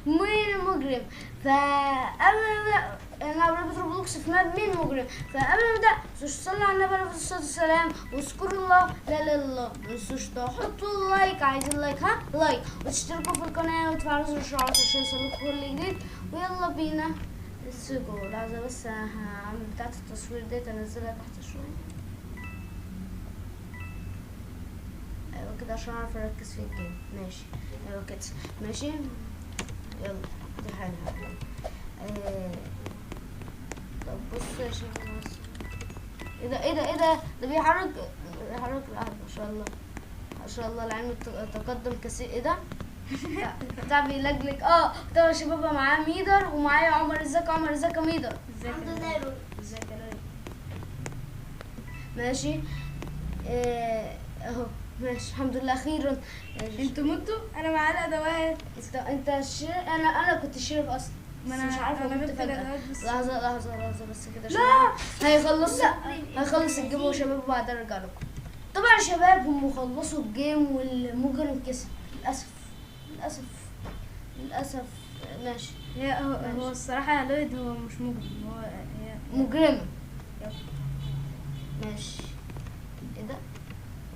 مين المجرم؟ فقبل انا رابط روبلوكس في ماب مين المجرم. فقبل ما نبدا صلوا على النبي عليه الصلاه والسلام واذكروا الله لا اله الا الله. متنسوش تحطوا لايك، عايزين لايك ها لايك، وتشتركوا في القناه وتفعلوا زر الاشعارات عشان يوصلكوا كل جديد. ويلا بينا السيجو. لحظه بس هعمل بتاعه التصوير ديت انزلها تحت شويه. ايوه كده عشان اعرف اركز في الجيم. ماشي ايوه كده ماشي. يلا دي حاجه طب بص يا شيخ بس. ايه ده بيحرك القلب. ما شاء الله ما شاء الله العلم تقدم كثير. ايه ده بتاع بيلجلج. طبعا يا شباب معاه ميدر ومعايا عمر. ازيك يا عمر؟ ازيك يا ميدر؟ الحمد لله. ازيك يا لؤي؟ ماشي اهو ماشي الحمد لله اخيرا. انتوا متوا؟ انا معايا الادوات. انت انا كنت شريف اصلا. ما انا مش عارفه انا كنت جبت فجأة. الادوات بس. لحظه بس كده. لا هيخلص الجيم يا شباب وبعدين ارجع لكم. طبعا يا شباب هم خلصوا الجيم والمجرم كسب للاسف. ماشي هو الصراحه يا لويد هو مش مجرم، هو هي مجرمه. يب. ماشي. ايه ده؟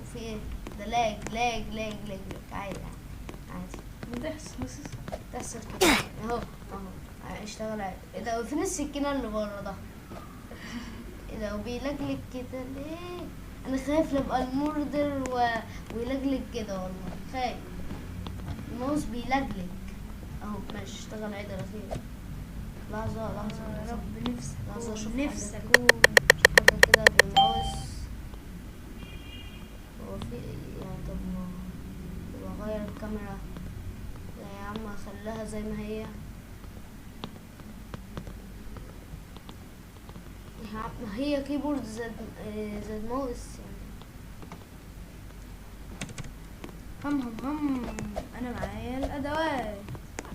وفي ايه ده؟ لاج عادي. تحصل كده اهو اشتغل عادي. ايه ده؟ فين السكينه اللي بره ده؟ ايه ده؟ وبيلجلج كده ليه؟ انا خايف لابقى الموردر ويلجلج كده والله خايف. الماوس بيلجلج اهو. ماشي اشتغل عادي اخير. لحظه يا رب لحظه اشوف نفسي حاجة اكون كده بالماوس. هو في يعني طب ما اغير الكاميرا يا عم اخليها زي ما هي. ما هي كيبورد زي الماوس يعني. هم انا معايا الادوات.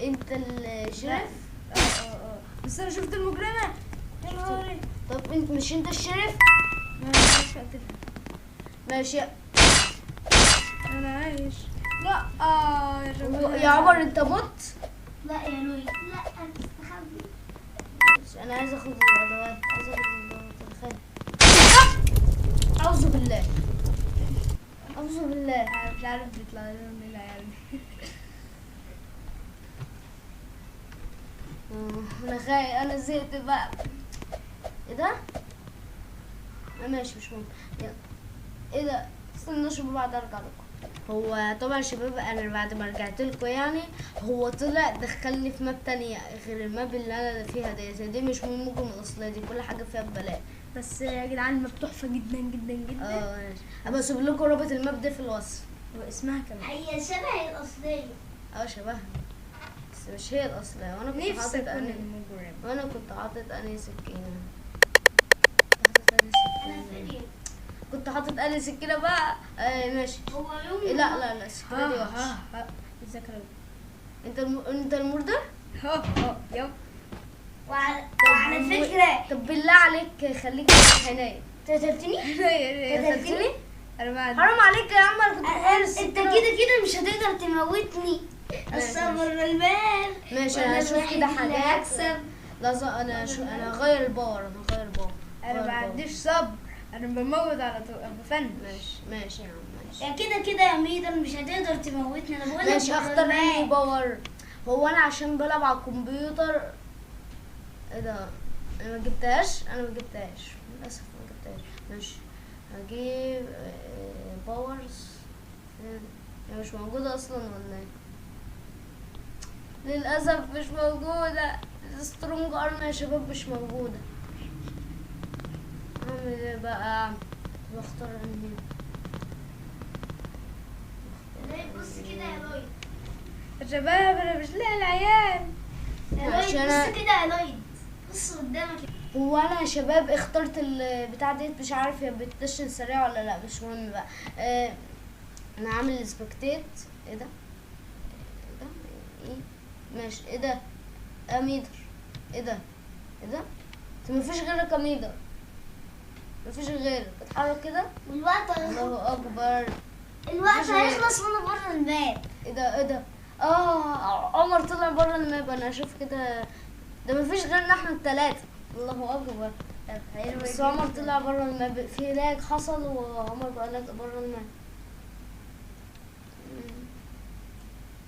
انت الشريف؟ بس انا شفت المجرمه يا نهاري. طب انت مش انت الشريف؟ ما مش هقتلها. ماشي انا عايش. لا يا شباب يا عمر انت مت. لا يا لوي لا استخبي. انا عايز اخد الادوات الخير. اعوذ بالله انا مش عارف بيطلع لنا من العيال. انا خايف. انا زهقت بقى. ايه ده؟ ماشي مش مهم. ايه ده؟ استنى اشوف بعد ارجع لكم. هو طبعا يا شباب انا بعد ما رجعت لكم يعني هو طلع دخلني في ماب تانية غير الماب اللي انا فيها دي مش ممكن الاصليه دي كل حاجه فيها ببلاش. بس يا جدعان الماب تحفه جدا جدا جدا. ماشي ابقى اسيب لكم رابط الماب ده في الوصف واسمها كمان هي شبه الأصلية. شبهها بس مش هي الاصليه. وانا كنت نفسي حاطط اكون المجرم. وانا كنت حاطط انهي سكينه. أنا سليم. كنت حاطط انهي سكينه بقى. ماشي. هو يوم لا السكينه دي وحشه. ازيك يا انت المردة؟ يب. وعلى فكرة طب بالله عليك خليك حنين. قتلتني؟ قتلتني؟ انا بعد حرام عليك يا عم. انا كنت حارس. انت كده مش هتقدر تموتني. الصبر والبال. ماشي انا هشوف كده حاجات. هكسب. لحظة انا هغير الباور. انا ما عنديش صبر، انا بموت على طول، انا بفن. ماشي يا عم ماشي. يا كده يا ميدر مش هتقدر تموتني. انا بقول لك ماشي اختار انهي باور. هو انا عشان بلعب على الكمبيوتر. ايه ده؟ انا ما جبتهاش للاسف ما جبتهاش. ماشي هجيب باورز. هي مش موجودة اصلا ولا ايه؟ للاسف مش موجودة. سترونج ارم يا شباب مش موجودة. اعمل ايه بقى؟ بختار انهي. بص كده يا لويد. يا شباب انا مش لاقي العيال. يا لويد بص كده يا لويد. بص قدامك. هو انا يا شباب اخترت البتاع ديت مش عارف هي بتنشن سريع ولا لا. مش مهم بقى. انا عامل سبكتيت. ايه ده؟ ايه ماشي. ايه ده؟ ميدر. ايه ده؟ انت مفيش غيرك يا ميدر. مفيش غيرك. اتحرك كده. والوقت الله اكبر. الوقت هيخلص وانا بره الباب. ايه ده؟ عمر طلع بره الماب. انا اشوف كده، ده مفيش غيرنا احنا التلاتة. الله اكبر. بس عمر طلع بره الماب، في لاج حصل وعمر بقى لاج بره الماب.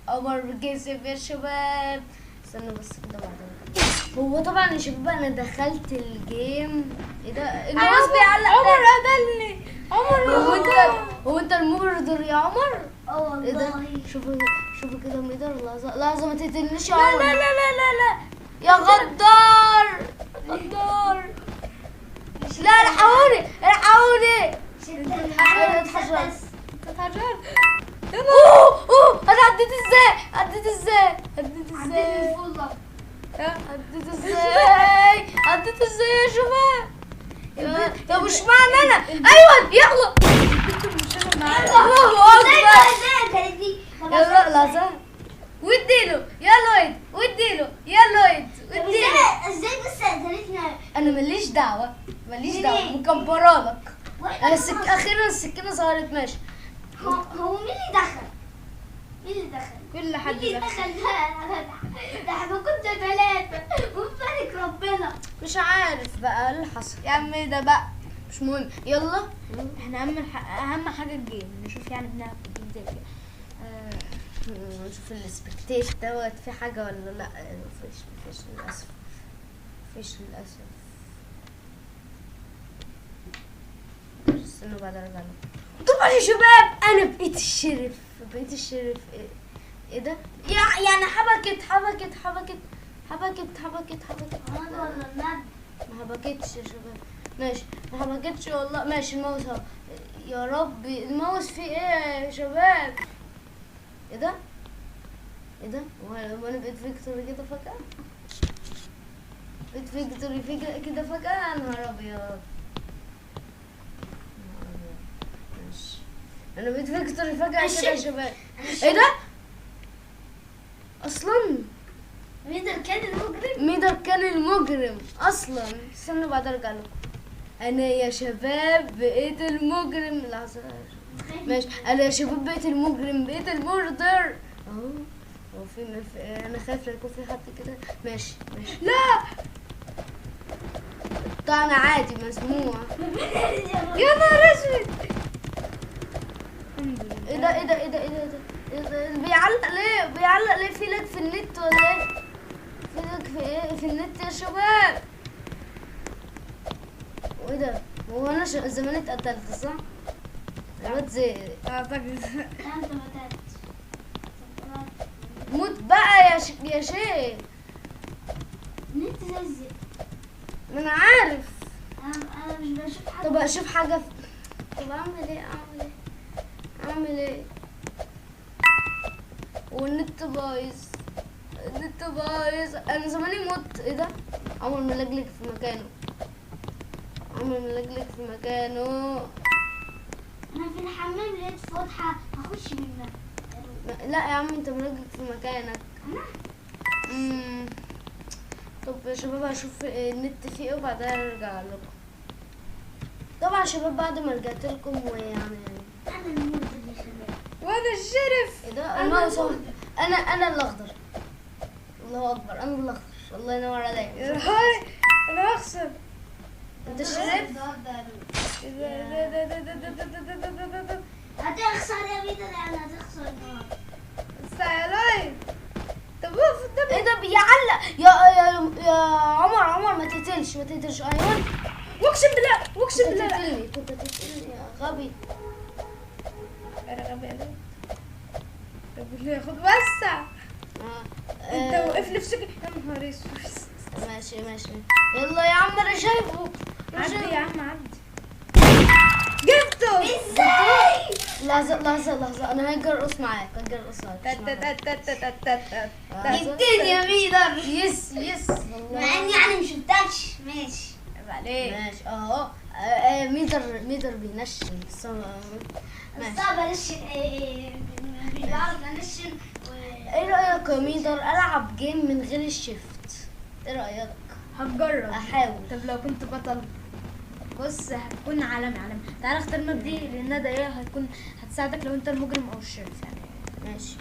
عمر كسب يا شباب. استنوا بس كده بعدين. هو طبعا يا شباب انا دخلت الجيم. ايه ده؟ الماوس بيعلق. عمر قتلني. عمر هو انت المبردر يا عمر؟ ايه ده؟ والله. شوفوا كده ميدر. لحظة ما تقتلنيش يا لا عمر. لا لا لا لا لا. يا غدار. غدار. لا الحقوني الحقوني. اتحشرت. تتحجر. اوه انا عديت ازاي؟ عديت ازاي؟ عديت والله. عديت ازاي يا شباب؟ طب مش معنى انا. ايوه يلا. الله اكبر. يلا لحظة. واديله يا لويد. واديله يا لويد. واديله. ازاي بس قتلتنا؟ انا ماليش دعوة مكبرالك. اخيرا السكينة ظهرت. ماشي. هو مين اللي دخل؟ كل حد مين اللي دخل ده احنا كنت ثلاثة وفارق ربنا. مش عارف بقى اللي حصل. يا عم ده بقى مش مهم. يلا. احنا اهم حاجه الجيم، نشوف يعني بنلعب الجيم زي كده. نشوف السبكتيت دوت في حاجة ولا لا. مفيش للأسف. استنوا بعد ارجع لكم. طبعا يا شباب انا بقيت الشرف. ايه ده؟ يعني حبكت. ما حبكتش يا شباب. ماشي ما حبكتش والله. ماشي الماوس اهو. يا ربي الماوس فيه ايه يا شباب؟ ايه ده؟ وانا بقيت فيكتوري كده فجأة. كده فجأة. يا نهار ابيض. ماشي انا بقيت فيكتوري فجأة كده يا شباب. ايه ده؟ اصلا ميدر كان المجرم اصلا. استنوا بعد ارجع لكم. انا يا شباب بقيت المجرم. لحظة. ماشي انا يا شباب بقيت المجرم. بقيت الموردر اهو. انا خايف لا يكون في حد كده. ماشي. لا طعن عادي مسموع. يا نهار اسود. ايه ده؟ بيعلق ليه؟ في لاج في النت ولا ايه؟ في لاج في ايه؟ في النت يا شباب. وايه ده؟ هو انا زمان اتقتلت صح؟ الواد زي اعتقد. موت بقى يا شيخ. نت زي الزفت. ما انا عارف. انا مش بشوف حاجة. طب اشوف حاجة طب اعمل ايه؟ والنت بايظ. انا زماني مت. ايه ده؟ عمر ملجلج في مكانه. انا في الحمام لقيت فتحة هخش منها. لا يا عم انت ملجلج في مكانك. طب يا شباب هشوف النت فيه ايه وبعدها ارجع لكم. طبعا يا شباب بعد ما رجعت لكم ويعني انا المرضى يا شباب. وانا الشرف. ايه ده؟ الماوس اهو. انا الاخضر. الله اكبر انا الاخضر. الله ينور عليك. هاي انا هخسر. انت الشريف. هتخسر يا ميدر. يعني هتخسر النهارده. سايلاين. طب ايه ده بيعلق يا عمر ما تقتلش. ايوه واقسم بالله كنت تقتلني يا غبي. انا غبي عليك. طب ليه خد وسع. انت واقف لي في شكل. يا نهار اسود. ماشي يلا يا عم انا شايفه. عدي يا عم عدي. جبته ازاي؟ لحظة انا هاجي ارقص معاك. جبتني يا ميدر. يس مع اني يعني مشفتكش. ماشي. عليك. ماشي اهو. ميدر بينشن. بس انا بنشن. بعرف انشن. ايه رأيك يا ميدر العب جيم من غير الشيفت؟ ايه رأيك؟ هتجرب. احاول. طب لو كنت بطل بص هتكون عالمي. تعالى اختار الماب دي لان ده ايه هتساعدك لو انت المجرم او الشريف يعني. ماشي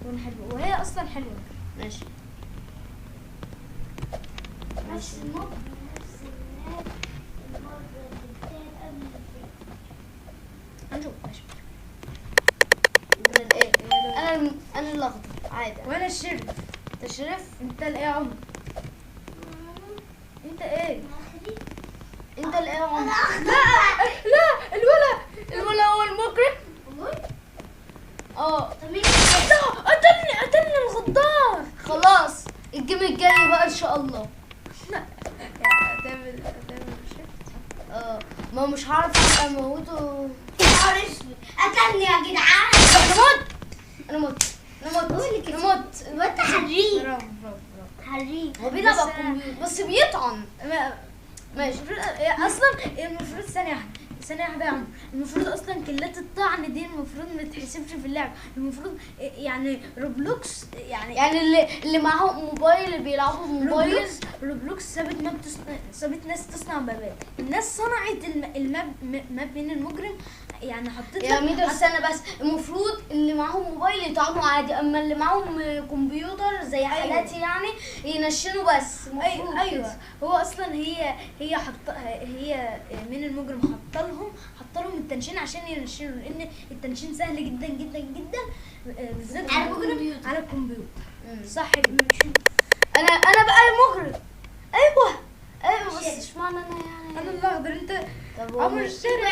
تكون حلوة، وهي اصلا حلوة. ماشي. نفس الموقف نفس الناس المرة اللي بتاعت قبل الفيلم. هنشوف. ماشي. انا الايه؟ انا الاخضر عادي. وانا الشرف. انت شرف. انت الايه يا عمر؟ انت ايه؟ انت الايه يا عمر؟ لا الولا هو المجرم. اه طب مين لا، قتلني الغدار. خلاص الجيم الجاي بقى ان شاء الله. يا تعمل شفت؟ ما مش هعرف اموته. نهار اسود قتلني يا جدعان. انا مت. وانت حريق برافو. حريق. هو بيلعب على الكمبيوتر بس بيطعن. ماشي. اصلا المفروض ثانية واحدة يا عمر، المفروض اصلا كلات الطعن دي المفروض ما تحسبش في اللعب، المفروض يعني روبلوكس يعني اللي معاهم موبايل اللي بيلعبوا بموبايل. روبلوكس سابت ناس تصنع مابات، الناس صنعت الماب بين المجرم، يعني حطيت يا لك ميدو استنى بس، المفروض اللي معاهم موبايل يطعنوا عادي، اما اللي معاهم كمبيوتر زي حالاتي يعني ينشنوا بس. المفروض ايوه كده. هو اصلا هي من المجرم حط لهم التنشين عشان ينشنوا، لان التنشين سهل جدا جدا جدا بالذات على المجرم الكمبيوتر. على الكمبيوتر. صح كده. انا بقى المجرم. ايوه بس اشمعنى انا يعني؟ انا الاخضر. انت طب هو عمر مش- الشرف.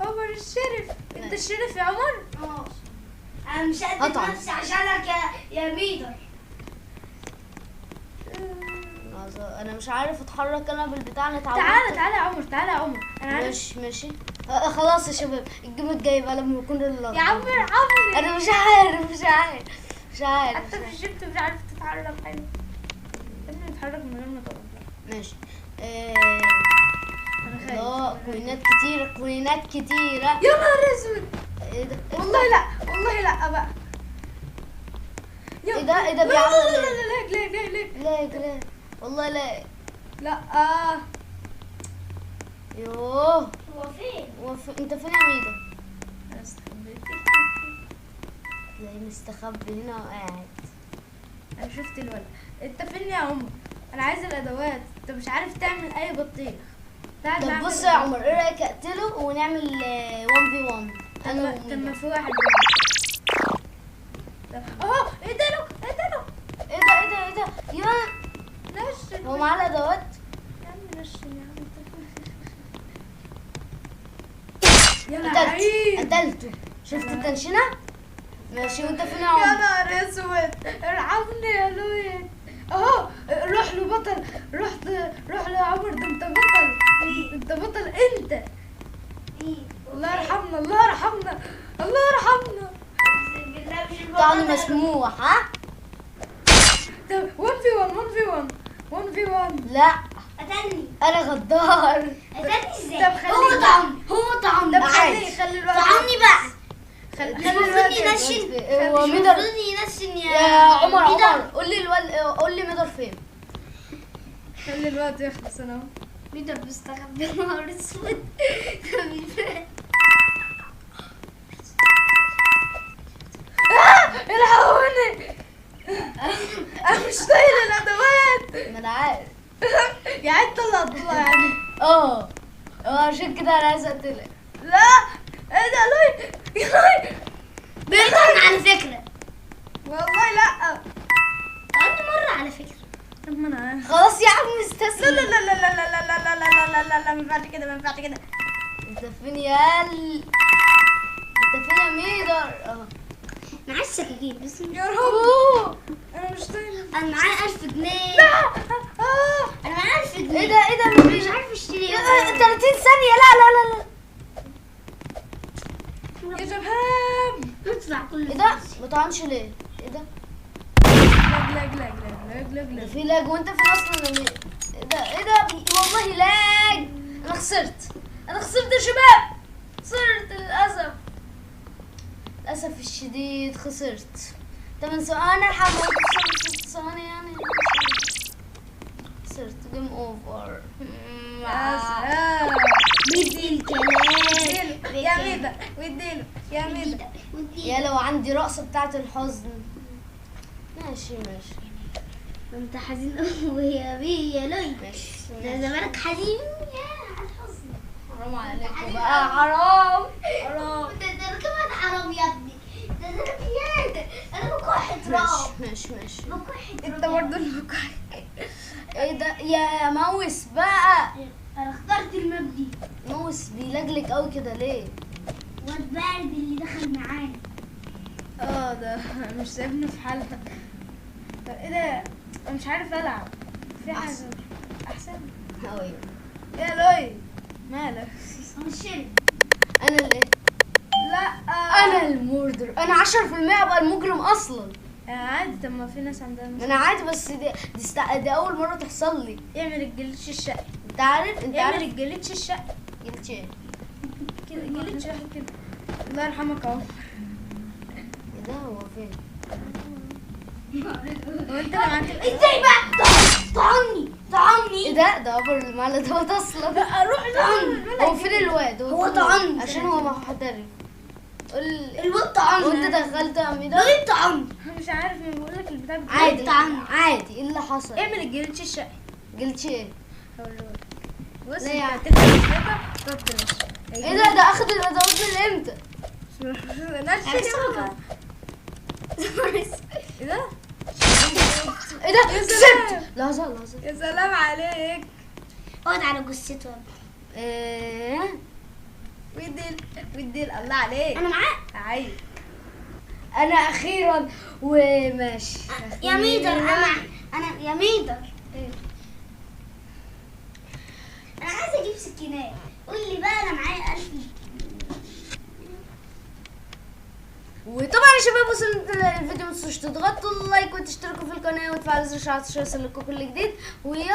عمر الشرف. انت ماشي. الشرف يا عمر. انا مش قد قطعا. نفسي عشانك يا ميدر. انا مش عارف اتحرك انا بالبتاع. انا اتعودت. تعالى يا عمر انا عارف. ماشي. خلاص يا شباب الجيم الجاي بقى لما يكون يا عمر انا مش عارف انت في الشفت مش عارف تتحرك. حلو لازم نتحرك من غير ما تقف. ماشي. انا الله خايف. كوينات كتيرة. يا نهار اسود. ايه ده؟ والله لا بقى. ايه ده لا بيعمل لا والله لا. لا يوه هو فين؟ انت فين يا ميدو؟ انا استخبيت. تلاقيه مستخبي هنا وقاعد. انا شفت الولد. انت فين يا عمر؟ انا عايز الادوات. انت مش عارف تعمل اي بطيخ. تعال طب نعمل بص يا عمر، ايه رايك اقتله ونعمل 1v1 انا طب ما وميدو. في واحد اهو. ايه ده ايه ده يا نشن. هو معاه الادوات. يا عم نشن يا عم. يا لعيب. قتلته. شفت التنشنة؟ ماشي. وانت فين يا يا عمر؟ نهار اسود. ارحمني يا لوين. اهو روح له بطل. روح له يا عمر. ده انت بطل انت. الله يرحمنا. طعن مسموح. ها؟ طب 1v1 لا قتلني انا غدار. قتلني ازاي؟ طب خليه. هو طعم طب عادي. خلي الوقت. طعني بقى. خلي المفروض الوقت ينشن. هو مش ميدر. المفروض ينشن يا عمر ميدر. قول لي ميدر فين؟ خلي الوقت يخلص. انا اهو. ميدر بيستخبى. يا نهار اسود. الحقوني. انا مش طايل الادوات. ما انا عارف. يا عيد طلع يعني. عشان كده انا عايز اقتلك. لا ايه ده لوي. بيطعن على فكرة. والله لا. طعني مرة على فكرة. طب ما انا خلاص يا عم لا استسلم. ما ينفعش كده. انت فين يا ميدر؟ معايا السكاكين بس. يا رب. انا مش طايل. انا معايا 1000 جنيه. انا معايا 1000 جنيه. ايه ده مش عارفة اشتري 30 ثانية. لا يا شباب. نطلع كل ايه ده؟ ما طعنش ليه؟ ايه ده؟ ده في لاج وانت في اصلا ايه ده والله لاج. انا خسرت يا شباب. خسرت للاسف الشديد. خسرت 8 ثواني. انا الحق موت 6 ثواني يعني. خسرت. جيم اوفر. يا سلام. بدي الكلام. يا ميدر واديله يا ميدر. يا لو عندي رقصة بتاعت الحزن. ماشي ماشي انت حزين قوي يا بيه يا لؤي. ماشي ده زمانك حزين يا على الحزن. حرام عليكم بقى، حرام. ده كمان حرام يا ابني. ده بيادر. انا بكح تراب. ماشي بكح انت تراب. برضه اللي بكح. ايه ده يا موس بقى؟ انا اخترت المبدي. موس بيلجلج قوي كده ليه؟ والبارد اللي دخل معانا. ده مش سايبني في حالها. طب ايه ده؟ انا مش عارف العب. في حاجه أحسن. احسن. ايوه يا لؤي مالك؟ انا الشرب. انا اللي لا انا الموردر، انا 10% ابقى المجرم اصلا. عادي. طب ما في ناس عندها ما انا عادي، بس دي اول مره تحصل لي. اعمل الجليتش الشقي. انت عارف اعمل الجليتش الشقي قلت ايه؟ كده. جليتش واحد كده. الله يرحمك اهو. ايه ده هو فين؟ هو انت اللي معاك ازاي بقى؟ طعني. ايه ده ابر المعلى دوت اصلا. روح هو فين الواد؟ هو فين؟ طعني. عشان هو محترف. قول الواد طعني. وانت دخلت يا عمي ده؟ لؤي طعني. مش عارف. ما بقول لك البتاع عادي طعني. عادي. ايه اللي حصل؟ اعمل الجليتش الشقي. قلت ايه؟ بص لا يا انت هتفتح الخيطه تقعد تنشف. ايه ده اخد الادوات من امتى؟ نشف ايه ده؟ ايه ده؟ يا كسبت. سلام. لحظة يا سلام عليك. اقعد على جثته. ايه؟ ودي الله عليك. انا معاك. عايز انا اخيرا وماشي. يا ميدر انا يا ميدر. انا عايزه اجيب سكينات. قول لي بقى انا معايا 1000. وطبعا يا شباب وصلت الفيديو، ما تنسوش تضغطوا اللايك وتشتركوا في القناه وتفعلوا زر الاشعارات عشان يوصلكوا كل جديد. ويلا